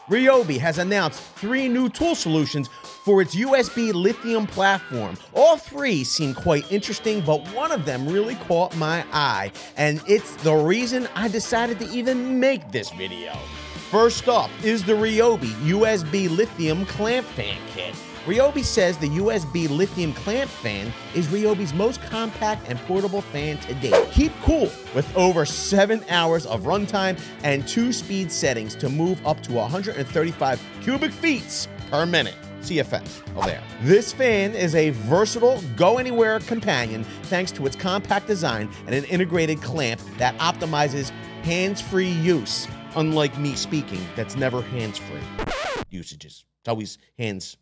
Ryobi has announced 3 new tool solutions for its USB lithium platform. All 3 seem quite interesting, but one of them really caught my eye, and it's the reason I decided to even make this video. First up is the Ryobi USB Lithium Clamp Fan Kit. Ryobi says the USB Lithium Clamp Fan is Ryobi's most compact and portable fan to date. Keep cool with over 7 hours of runtime and 2 speed settings to move up to 135 cubic feet per minute. CFM. Oh, there. This fan is a versatile, go-anywhere companion thanks to its compact design and an integrated clamp that optimizes hands-free use. Unlike me speaking, that's never hands-free usages. It's always hands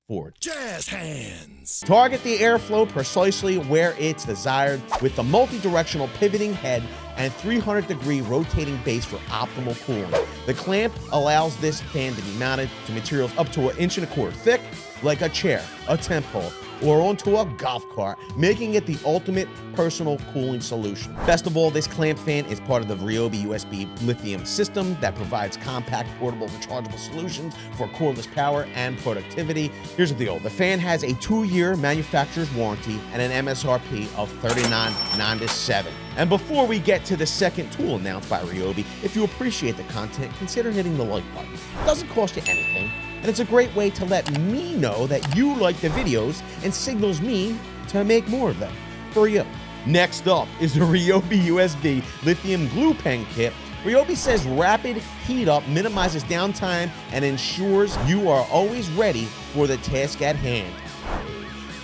forward. Jazz hands. Target the airflow precisely where it's desired with the multi-directional pivoting head and 300-degree rotating base for optimal cooling. The clamp allows this fan to be mounted to materials up to 1.25 inches thick, like a chair, a tent pole, or onto a golf cart, making it the ultimate personal cooling solution. Best of all, this clamp fan is part of the Ryobi USB lithium system that provides compact, portable, rechargeable solutions for cordless power and productivity. Here's the deal. The fan has a 2-year manufacturer's warranty and an MSRP of $39.97. And before we get to the second tool announced by Ryobi, if you appreciate the content, consider hitting the like button. It doesn't cost you anything, and it's a great way to let me know that you like the videos and signals me to make more of them for you. Next up is the Ryobi USB Lithium Glue Pen Kit. Ryobi says rapid heat up minimizes downtime and ensures you are always ready for the task at hand.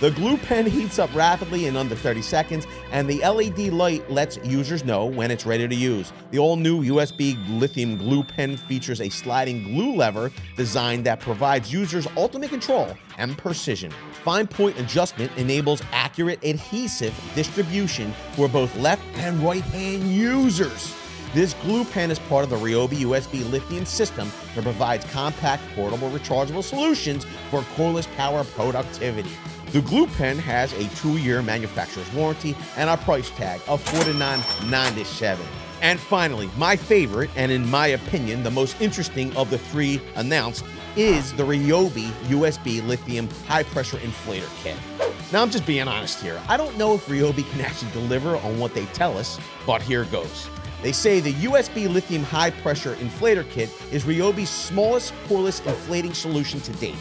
The glue pen heats up rapidly in under 30 seconds, and the LED light lets users know when it's ready to use. The all-new USB lithium glue pen features a sliding glue lever design that provides users ultimate control and precision. Fine point adjustment enables accurate adhesive distribution for both left and right-hand users. This glue pen is part of the Ryobi USB lithium system that provides compact, portable, rechargeable solutions for cordless power productivity. The glue pen has a 2-year manufacturer's warranty and a price tag of $49.97. And finally, my favorite, and in my opinion, the most interesting of the 3 announced, is the Ryobi USB Lithium High Pressure Inflator Kit. Now, I'm just being honest here. I don't know if Ryobi can actually deliver on what they tell us, but here goes. They say the USB Lithium High Pressure Inflator Kit is Ryobi's smallest cordless inflating solution to date.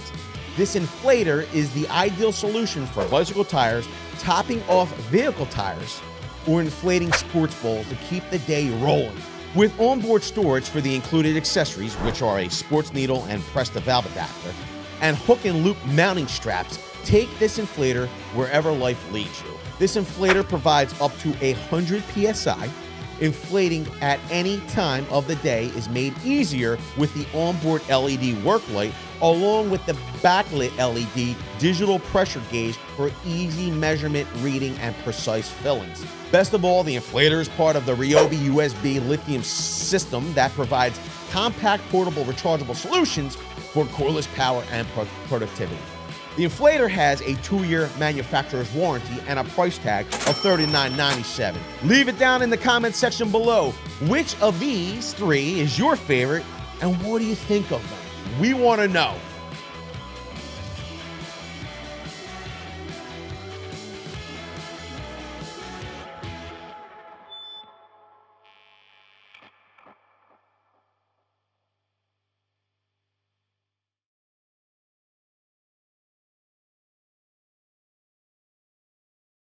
This inflator is the ideal solution for bicycle tires, topping off vehicle tires, or inflating sports balls to keep the day rolling. With onboard storage for the included accessories, which are a sports needle and press-to-valve adapter, and hook and loop mounting straps, take this inflator wherever life leads you. This inflator provides up to 100 PSI. Inflating at any time of the day is made easier with the onboard LED work light, along with the backlit LED digital pressure gauge for easy measurement, reading, and precise fillings. Best of all, the inflator is part of the Ryobi USB lithium system that provides compact, portable, rechargeable solutions for cordless power and productivity. The inflator has a 2-year manufacturer's warranty and a price tag of $39.97. Leave it down in the comment section below. Which of these 3 is your favorite, and what do you think of them? We want to know.